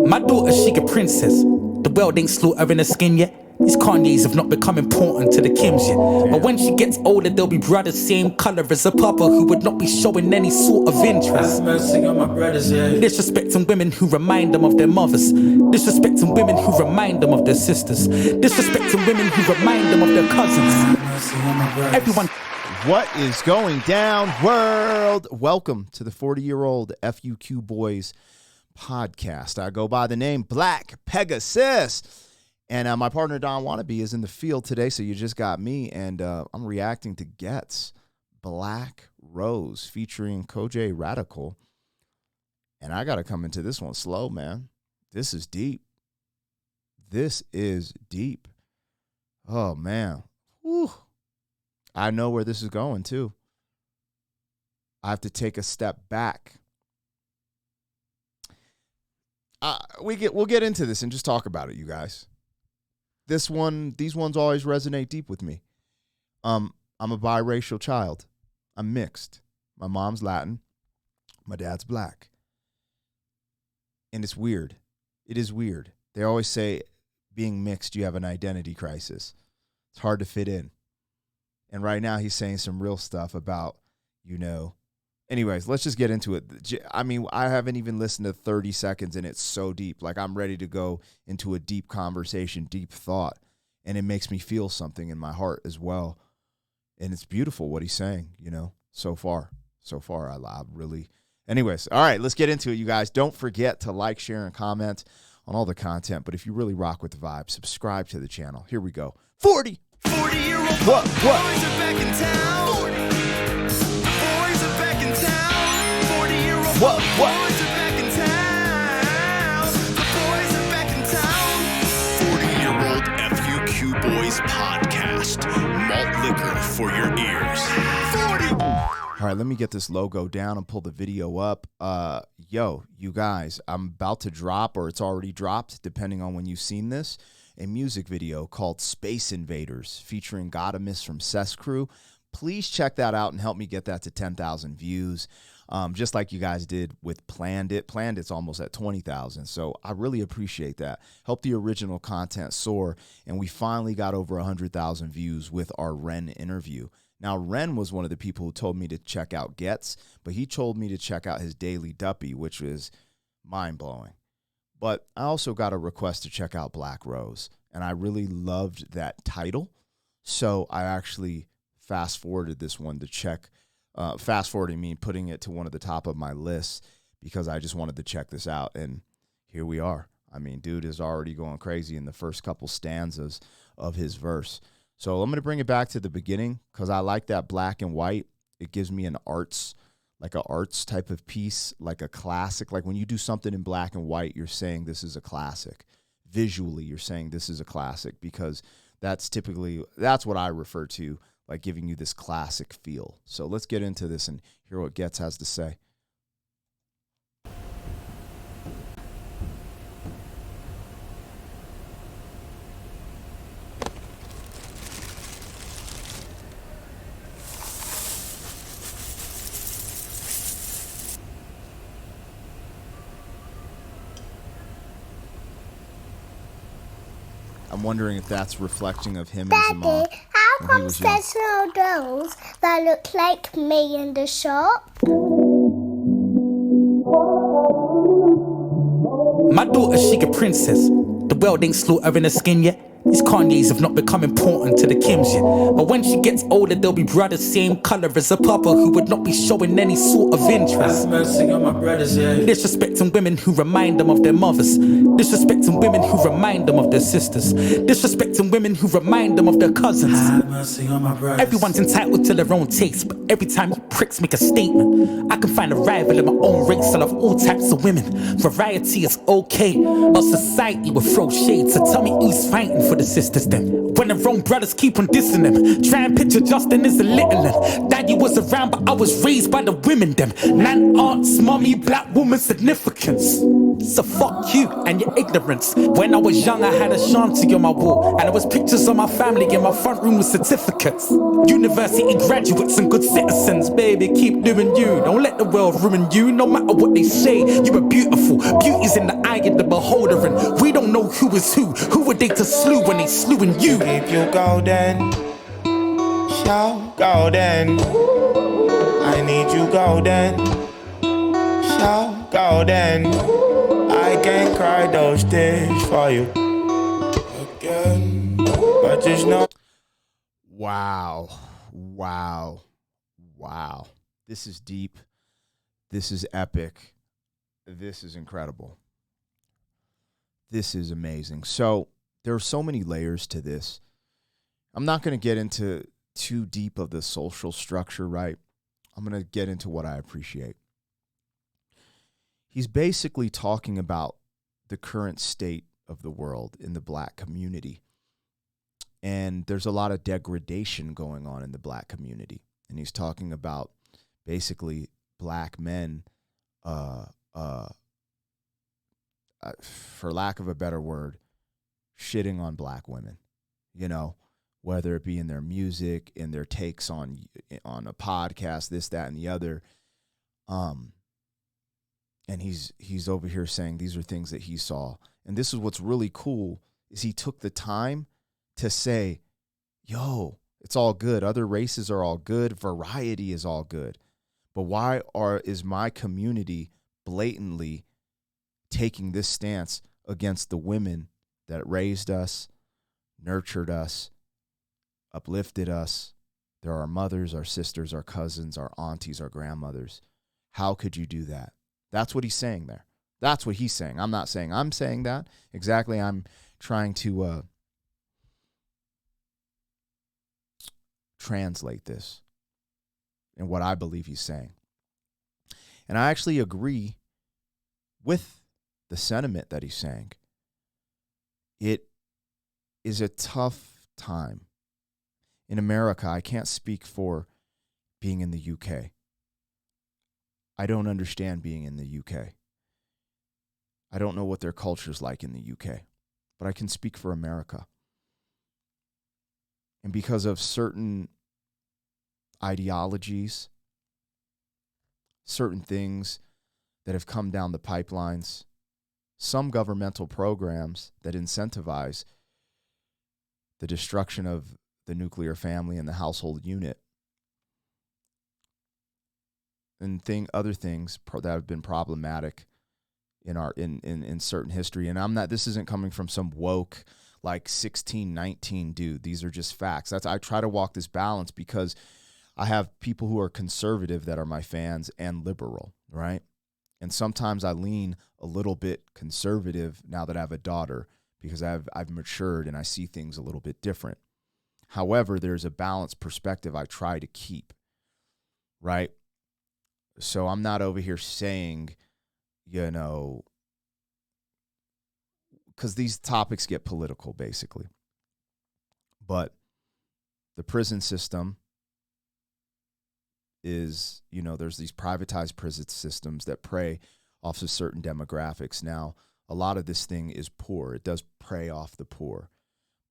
My daughter, she a princess. The world ain't slaughtering her skin yet. These Kanye's have not become important to the Kims yet. But when she gets older, they'll be brothers, same colour as a papa who would not be showing any sort of interest. Disrespecting women who remind them of their mothers. Disrespecting women who remind them of their sisters. Disrespecting women who remind them of their cousins. Everyone. What is going down, world? Welcome to the 40-year-old FUQ Boyz podcast. I go by the name Black Pegasus. And my partner, Don Wannabe, is in the field today, so you just got me. And I'm reacting to Ghetts, Black Rose, featuring Kojay Radical. And I got to come into this one slow, man. This is deep. This is deep. Oh, man. Whew. I know where this is going, too. I have to take a step back. We'll get into this and just talk about it, you guys. These ones always resonate deep with me. I'm a biracial child. I'm mixed. My mom's Latin. My dad's black. And it's weird. It is weird. They always say being mixed, you have an identity crisis. It's hard to fit in. And right now he's saying some real stuff about, anyways, let's just get into it. I mean, I haven't even listened to 30 seconds and it's so deep. Like, I'm ready to go into a deep conversation, deep thought. And it makes me feel something in my heart as well. And it's beautiful what he's saying, so far. I really, anyways. All right, let's get into it, you guys. Don't forget to like, share, and comment on all the content. But if you really rock with the vibe, subscribe to the channel. Here we go. 40-year-old what? Boys are back in town. 40. Boys are back in town. 40-year-old what? Boys are back in town. The boys are back in town. 40-year-old FUQ Boyz podcast. Malt liquor for your ears. 40. All right, let me get this logo down and pull the video up. You guys, I'm about to drop, or it's already dropped, depending on when you've seen this, a music video called Space Invaders featuring Ghetts from Cess Crew. Please check that out and help me get that to 10,000 views, just like you guys did with Planned It. Planned It's almost at 20,000, so I really appreciate that. Help the original content soar, and we finally got over 100,000 views with our Ren interview. Now, Ren was one of the people who told me to check out Ghetts, but he told me to check out his Daily Duppy, which was mind-blowing. But I also got a request to check out Black Rose, and I really loved that title. So I actually fast-forwarded this one to check. Fast-forwarding means putting it to one of the top of my lists because I just wanted to check this out, and here we are. I mean, dude is already going crazy in the first couple stanzas of his verse. So I'm going to bring it back to the beginning because I like that black and white. It gives me an arts type of piece, like a classic. Like when you do something in black and white, you're saying this is a classic. Visually, you're saying this is a classic because that's what I refer to, like giving you this classic feel. So let's get into this and hear what Ghetts has to say. I'm wondering if that's reflecting of him as a mom. Daddy, how come there's no dolls that look like me in the shop? My daughter, she a princess. The world ain't slaughtering her skin yet. These Kanye's have not become important to the Kims yet. But when she gets older, they'll be brothers, same colour as a papa who would not be showing any sort of interest. Disrespecting women who remind them of their mothers. Disrespecting women who remind them of their sisters. Disrespecting women who remind them of their cousins. Everyone's entitled to their own taste, but every time you pricks make a statement, I can find a rival in my own race. I love all types of women. Variety is okay, but society will throw shade. So tell me who's fighting for the sisters then, when their own brothers keep on dissing them. Try and picture Justin as a little one. Daddy was around, but I was raised by the women them. Nan aunts, mommy, black woman significance. So fuck you and your ignorance. When I was young, I had a shanty on my wall, and there was pictures of my family in my front room with certificates. University graduates and good citizens. Baby, keep doing you. Don't let the world ruin you. No matter what they say, you are beautiful. Beauty's in the eye of the beholder, and we don't know who is who. Who are they to slew when they slewing you? Keep you golden, show golden. I need you golden, show golden. I can cry those tears for you again, but just know. Wow. This is deep. This is epic. This is incredible. This is amazing. So there are so many layers to this. I'm not going to get into too deep of the social structure, right? I'm going to get into what I appreciate. He's basically talking about the current state of the world in the black community. And there's a lot of degradation going on in the black community. And he's talking about basically black men, for lack of a better word, shitting on black women, you know, whether it be in their music, in their takes on a podcast, this, that, and the other. And he's over here saying these are things that he saw. And this is what's really cool is he took the time to say, yo, it's all good. Other races are all good. Variety is all good. But why is my community blatantly taking this stance against the women that raised us, nurtured us, uplifted us? They're our mothers, our sisters, our cousins, our aunties, our grandmothers. How could you do that? That's what he's saying there. That's what he's saying. I'm not saying I'm saying that. Exactly, I'm trying to translate this and what I believe he's saying. And I actually agree with the sentiment that he's saying. It is a tough time. In America, I can't speak for being in the UK. I don't understand being in the UK. I don't know what their culture's like in the UK, but I can speak for America. And because of certain ideologies, certain things that have come down the pipelines, some governmental programs that incentivize the destruction of the nuclear family and the household unit, and other things that have been problematic in certain history. And this isn't coming from some woke like 1619 dude. These are just facts. I try to walk this balance because I have people who are conservative that are my fans and liberal, right? And sometimes I lean a little bit conservative now that I have a daughter because I've matured and I see things a little bit different. However, there's a balanced perspective I try to keep, right? So I'm not over here saying, you know, because these topics get political, basically. But the prison system is, you know, there's these privatized prison systems that prey off of certain demographics. Now, a lot of this thing is poor. It does prey off the poor.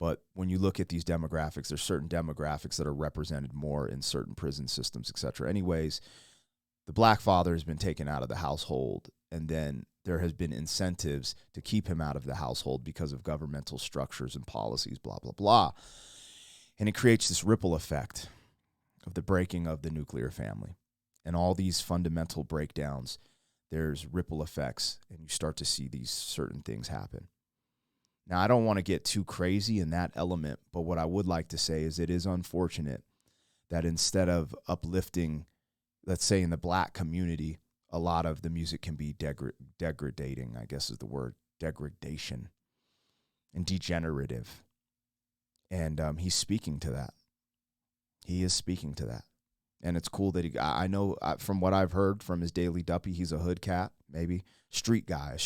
But when you look at these demographics, there's certain demographics that are represented more in certain prison systems, et cetera. Anyways, the black father has been taken out of the household, and then there has been incentives to keep him out of the household because of governmental structures and policies, blah, blah, blah. And it creates this ripple effect of the breaking of the nuclear family. And all these fundamental breakdowns, there's ripple effects, and you start to see these certain things happen. Now, I don't want to get too crazy in that element, but what I would like to say is it is unfortunate that instead of uplifting, let's say in the black community, a lot of the music can be degrading, I guess is the word, degradation and degenerative. And he's speaking to that. He is speaking to that. And it's cool that I know from what I've heard from his Daily Duppy, he's a hood cat, maybe. A street guy.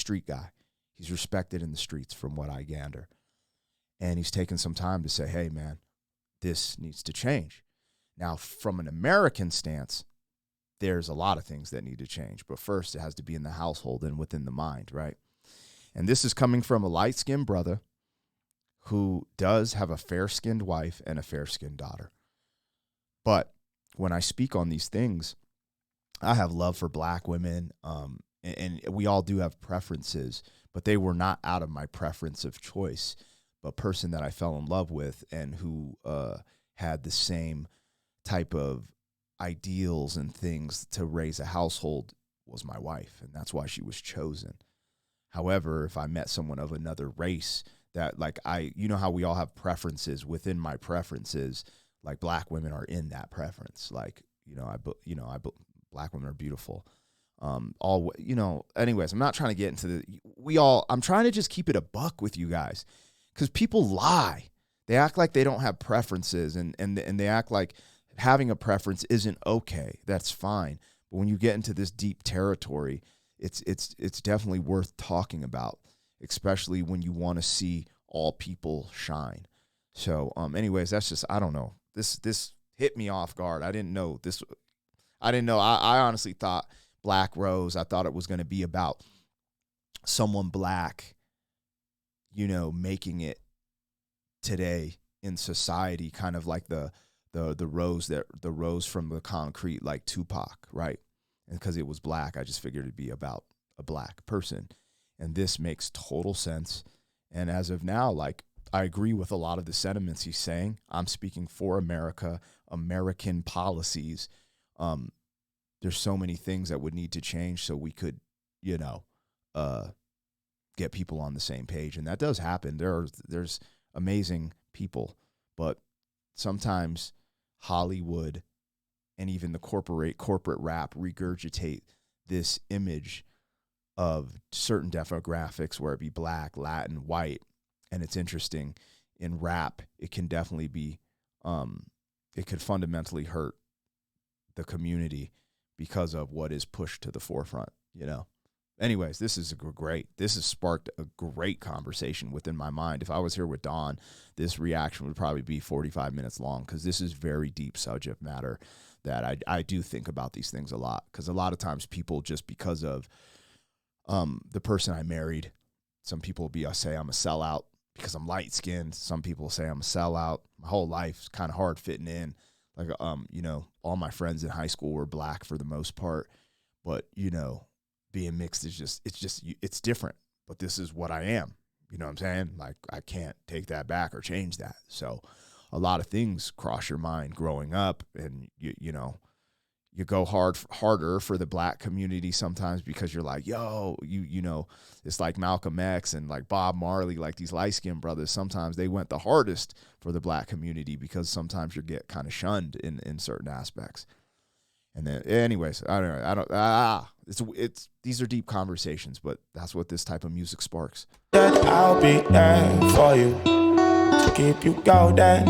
He's respected in the streets from what I gander. And he's taken some time to say, hey, man, this needs to change. Now, from an American stance, there's a lot of things that need to change. But first, it has to be in the household and within the mind, right? And this is coming from a light-skinned brother who does have a fair-skinned wife and a fair-skinned daughter. But when I speak on these things, I have love for black women, and we all do have preferences. but they were not out of my preference of choice. But person that I fell in love with and who had the same type of ideals and things to raise a household was my wife, and that's why she was chosen. However, if I met someone of another race that, like, you know how we all have preferences within my preferences, like black women are in that preference. Like, black women are beautiful. Anyways, I'm not trying to get into I'm trying to just keep it a buck with you guys, because people lie. They act like they don't have preferences, and they act like having a preference isn't okay. That's fine. But when you get into this deep territory, it's definitely worth talking about, especially when you want to see all people shine. So, anyways, that's just, I don't know. This hit me off guard. I didn't know this. I didn't know. I honestly thought Black Rose, I thought it was going to be about someone black, making it today in society, kind of like the rose from the concrete, like Tupac, right? And because it was black, I just figured it'd be about a black person. And this makes total sense. And as of now, like, I agree with a lot of the sentiments he's saying. I'm speaking for America, American policies. There's so many things that would need to change so we could, get people on the same page. And that does happen. There's amazing people, but sometimes Hollywood and even the corporate rap regurgitate this image of certain demographics, where it be black, Latin, white. And it's interesting, in rap, it can definitely be, it could fundamentally hurt the community because of what is pushed to the forefront, Anyways, this has sparked a great conversation within my mind. If I was here with Don, this reaction would probably be 45 minutes long, because this is very deep subject matter that I do think about these things a lot. Because a lot of times people, just because of the person I married, some people say I'm a sellout because I'm light skinned. Some people say I'm a sellout. My whole life's kind of hard fitting in. Like, all my friends in high school were black for the most part, but being mixed is it's different. But this is what I am. You know what I'm saying? Like, I can't take that back or change that. So a lot of things cross your mind growing up, and you go harder for the black community sometimes, because you're like, yo, it's like Malcolm X and like Bob Marley, like these light-skinned brothers. Sometimes they went the hardest for the black community, because sometimes you get kind of shunned in certain aspects. And then, anyways, these are deep conversations, but that's what this type of music sparks. That I'll be there for you to keep you golden.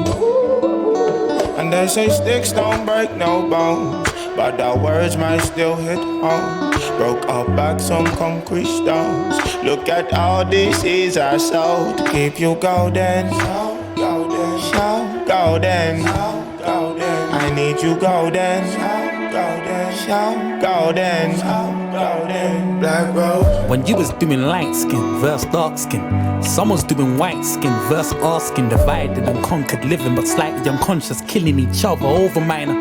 And they say sticks don't break no bones, but the words might still hit home. Broke up back some concrete stones. Look at all these seeds I sowed to keep you golden. So golden, so golden, so golden. I need you golden, so golden, so golden, so golden. Black Rose. When you was doing light skin versus dark skin, someone's doing white skin versus our skin, divided and conquered, living but slightly unconscious, killing each other over minor.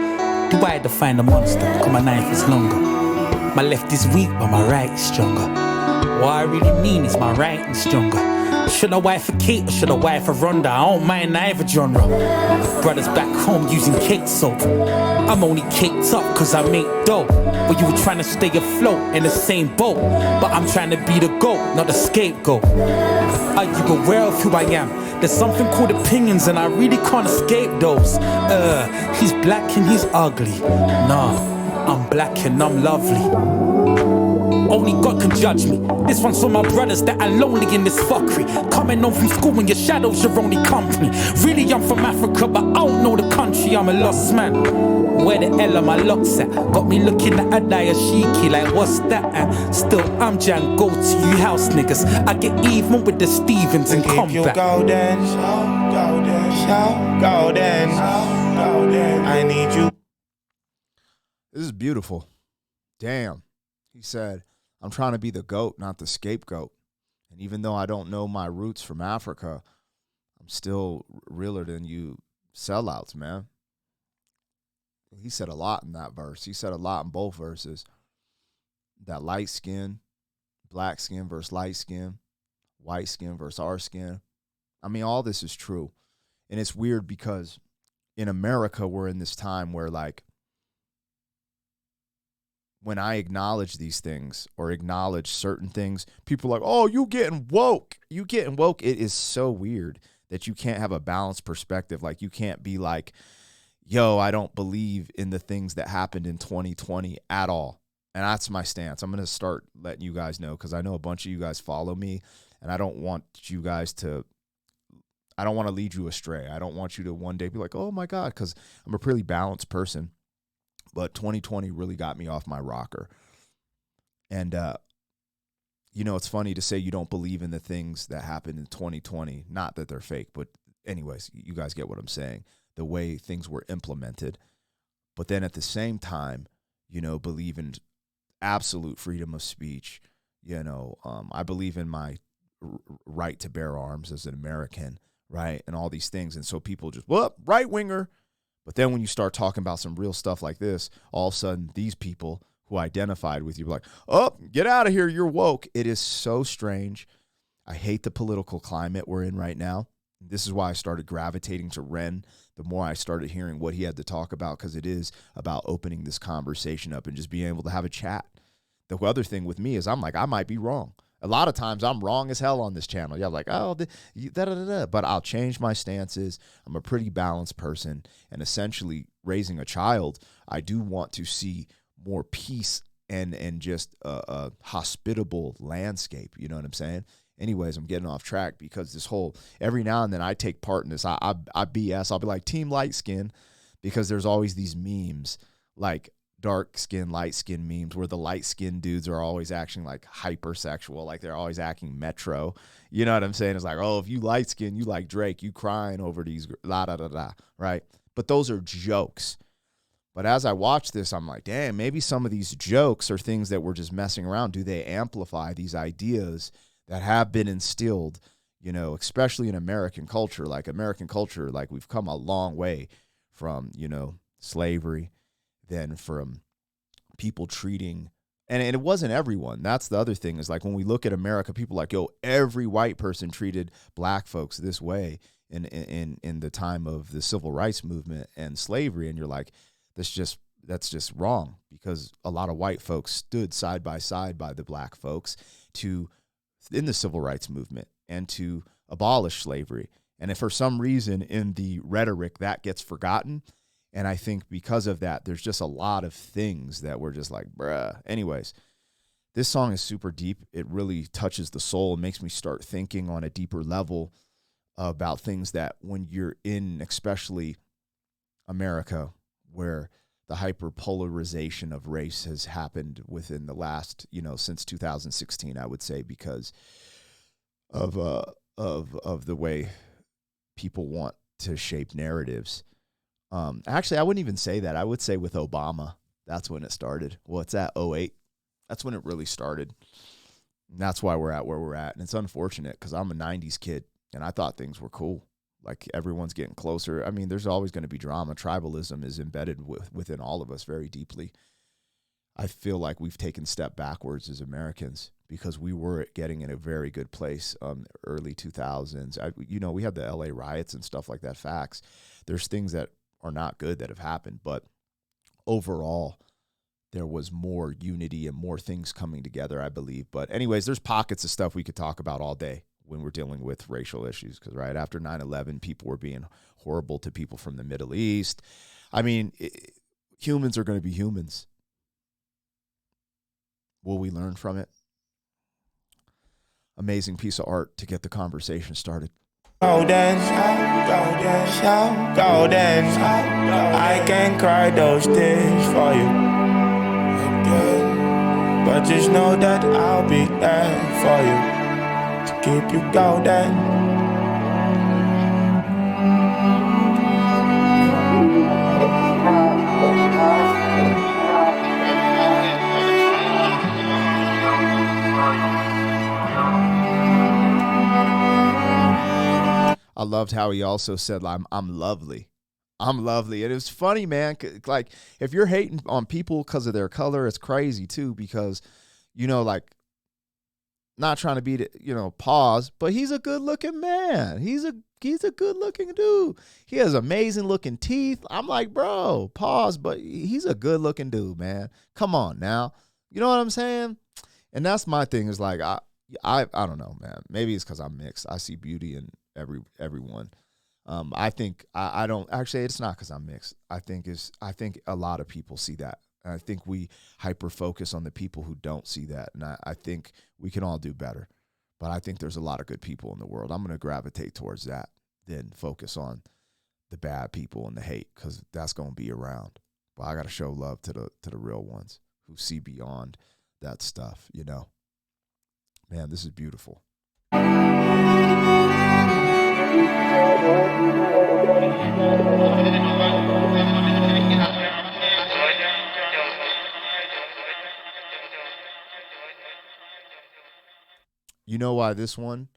Do I define a monster? Cause my knife is longer. My left is weak, but my right is stronger. What I really mean is my right is stronger. Should I wife a Kate or should I wife a Rhonda? I don't mind either genre. Brothers back home using cake soap. I'm only caked up cause I make dough. But you were trying to stay afloat in the same boat. But I'm trying to be the goat, not the scapegoat. Are you aware of who I am? There's something called opinions and I really can't escape those. He's black and he's ugly. Nah, I'm black and I'm lovely. Only God can judge me. This one's for my brothers that are lonely in this fuckery. Coming home from school when your shadow's your only company. Really, I'm from Africa, but I don't know the country. I'm a lost man. Where the hell are my locks at? Got me looking at a dayashiki like, what's that? And still, I'm Jan, go to you house niggas. I get even with the Stevens in combat. You golden, so golden, so golden, so golden. I need you. This is beautiful. Damn. He said, I'm trying to be the goat, not the scapegoat. And even though I don't know my roots from Africa, I'm still realer than you sellouts, man. He said a lot in that verse. He said a lot in both verses. That light skin, black skin versus light skin. white skin versus our skin. I mean, all this is true. And it's weird because in America, we're in this time where, like, when I acknowledge these things or acknowledge certain things, people are like, oh, you getting woke. You getting woke. It is so weird that you can't have a balanced perspective. Like, you can't be like, yo, I don't believe in the things that happened in 2020 at all. And that's my stance. I'm going to start letting you guys know, because I know a bunch of you guys follow me, and I don't want you guys to, I don't want to lead you astray. I don't want you to one day be like, oh my God, because I'm a pretty balanced person. But 2020 really got me off my rocker. And, you know, it's funny to say you don't believe in the things that happened in 2020. Not that they're fake, but anyways, you guys get what I'm saying. The way things were implemented. But then at the same time, you know, believe in absolute freedom of speech. You know, I believe in my right to bear arms as an American, right? And all these things. And so people just, well, right winger. But then when you start talking about some real stuff like this, all of a sudden these people who identified with you are like, oh, get out of here, you're woke. It is so strange. I hate the political climate we're in right now. This is why I started gravitating to Ren the more I started hearing what he had to talk about, because it is about opening this conversation up and just being able to have a chat. The other thing with me is I'm like, I might be wrong. A lot of times I'm wrong as hell on this channel. Yeah, like, oh, but I'll change my stances. I'm a pretty balanced person. And essentially raising a child, I do want to see more peace and just a hospitable landscape. You know what I'm saying? Anyways, I'm getting off track because this whole, every now and then I take part in this. I BS. I'll be like team light skin, because there's always these memes like dark skin, light skin memes where the light skin dudes are always acting like hypersexual, like they're always acting metro. You know what I'm saying? It's like, oh, if you light skin, you like Drake, you crying over these la da da da, right? But those are jokes. But as I watch this, I'm like, damn, maybe some of these jokes are things that we're just messing around. Do they amplify these ideas that have been instilled, you know, especially in American culture? Like we've come a long way from, you know, slavery, then from people treating, and it wasn't everyone. That's the other thing, is like when we look at America, people are like, yo, every white person treated black folks this way in the time of the civil rights movement and slavery. And you're like, that's just wrong, because a lot of white folks stood side by the black folks in the civil rights movement and to abolish slavery. And if for some reason in the rhetoric that gets forgotten, and I think because of that, there's just a lot of things that we're just like, bruh. Anyways, this song is super deep. It really touches the soul and makes me start thinking on a deeper level about things that when you're in, especially America, where the hyperpolarization of race has happened within the last, you know, since 2016, I would say, because of the way people want to shape narratives. Actually, I wouldn't even say that. I would say with Obama, that's when it started. What's that? 08. That's when it really started. And that's why we're at where we're at. And it's unfortunate, because I'm a 90s kid and I thought things were cool. Like, everyone's getting closer. I mean, there's always going to be drama. Tribalism is embedded within all of us very deeply. I feel like we've taken a step backwards as Americans, because we were getting in a very good place early 2000s. We had the LA riots and stuff like that. Facts. There's things that are not good that have happened, but overall there was more unity and more things coming together, I believe. But anyways, there's pockets of stuff we could talk about all day when we're dealing with racial issues, because right after 9/11, people were being horrible to people from the Middle East. I mean, humans are going to be humans. Will we learn from it? Amazing piece of art to get the conversation started. Go dance, go dance, go dance. I can cry those tears for you, but just know that I'll be there for you to keep you golden. I loved how he also said, I'm lovely. I'm lovely. And it was funny, man. Like, if you're hating on people because of their color, it's crazy too, because, you know, like, not trying to be the, pause, but he's a good looking man. He's a good looking dude. He has amazing looking teeth. I'm like, bro, pause, but he's a good looking dude, man. Come on now. You know what I'm saying? And that's my thing is like, I don't know, man. Maybe it's because I'm mixed. I see beauty in everyone. I think I don't actually. It's not because I'm mixed. I think a lot of people see that. And I think we hyper focus on the people who don't see that, and I think we can all do better. But I think there's a lot of good people in the world. I'm going to gravitate towards that, then focus on the bad people and the hate, because that's going to be around. But I got to show love to the real ones who see beyond that stuff. Man, this is beautiful. You know why this one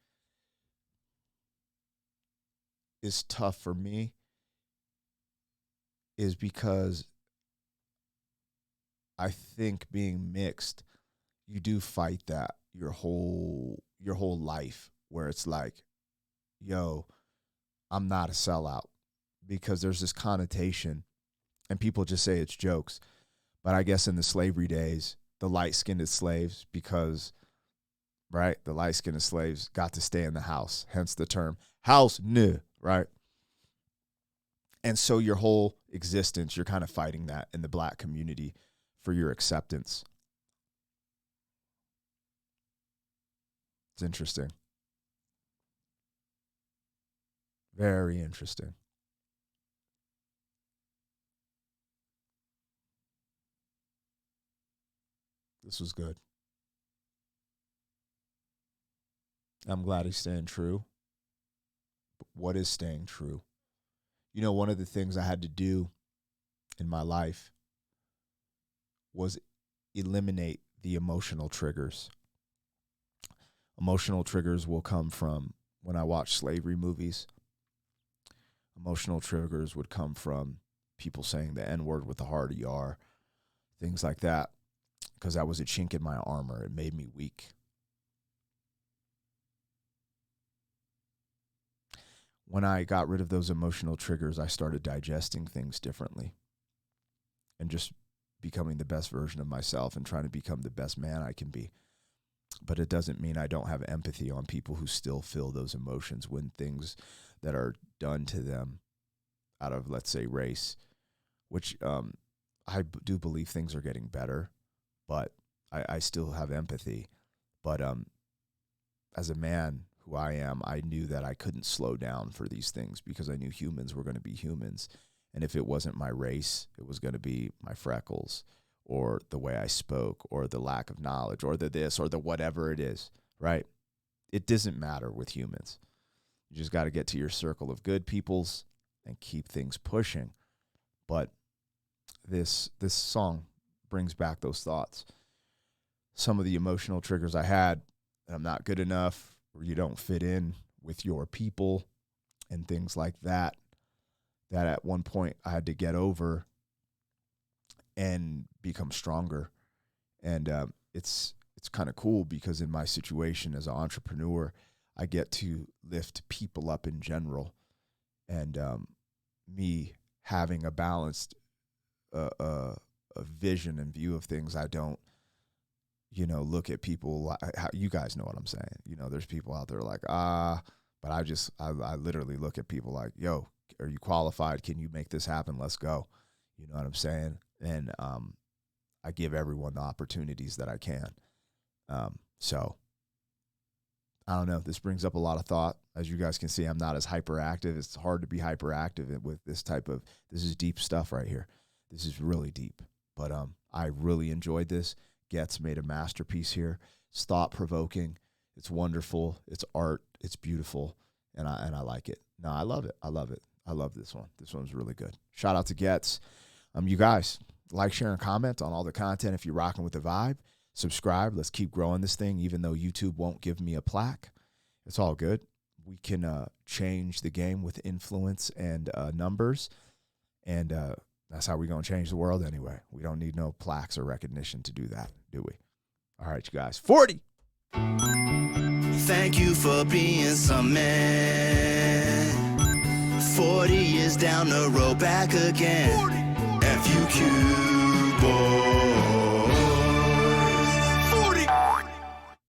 is tough for me is because I think being mixed, you do fight that your whole life, where it's like, yo, I'm not a sellout, because there's this connotation, and people just say it's jokes. But I guess in the slavery days, the light-skinned slaves, because right, the light-skinned slaves got to stay in the house, hence the term house nigga, right? And so your whole existence, you're kind of fighting that in the black community for your acceptance. It's interesting. Very interesting. This was good. I'm glad he's staying true. But what is staying true? One of the things I had to do in my life was eliminate the emotional triggers. Emotional triggers will come from when I watch slavery movies. Emotional triggers would come from people saying the N-word with the hard ER, things like that, because that was a chink in my armor. It made me weak. When I got rid of those emotional triggers, I started digesting things differently and just becoming the best version of myself and trying to become the best man I can be. But it doesn't mean I don't have empathy on people who still feel those emotions when things that are done to them out of, let's say, race, which I do believe things are getting better, but I still have empathy. But as a man who I am, I knew that I couldn't slow down for these things because I knew humans were going to be humans. And if it wasn't my race, it was going to be my freckles or the way I spoke or the lack of knowledge or the this or the whatever it is, right? It doesn't matter with humans. You just got to get to your circle of good peoples and keep things pushing. But this song brings back those thoughts. Some of the emotional triggers I had, I'm not good enough, or you don't fit in with your people and things like that, that at one point I had to get over and become stronger. And it's kind of cool because in my situation as an entrepreneur, I get to lift people up in general. And me having a balanced a vision and view of things, I don't, look at people, you guys know what I'm saying. There's people out there like, but I literally look at people like, yo, are you qualified? Can you make this happen? Let's go. You know what I'm saying? And I give everyone the opportunities that I can. So I don't know. This brings up a lot of thought. As you guys can see, I'm not as hyperactive. It's hard to be hyperactive with this this is deep stuff right here. This is really deep. But I really enjoyed this. Ghetts made a masterpiece here. It's thought-provoking. It's wonderful. It's art. It's beautiful. And I like it. No, I love it. I love it. I love this one. This one's really good. Shout out to Ghetts. You guys, like, share, and comment on all the content if you're rocking with the vibe. Subscribe. Let's keep growing this thing, even though YouTube won't give me a plaque. It's all good. We can change the game with influence and numbers. And that's how we're going to change the world anyway. We don't need no plaques or recognition to do that, do we? All right, you guys. 40. Thank you for being some man. 40 years down the road, back again. FUQ.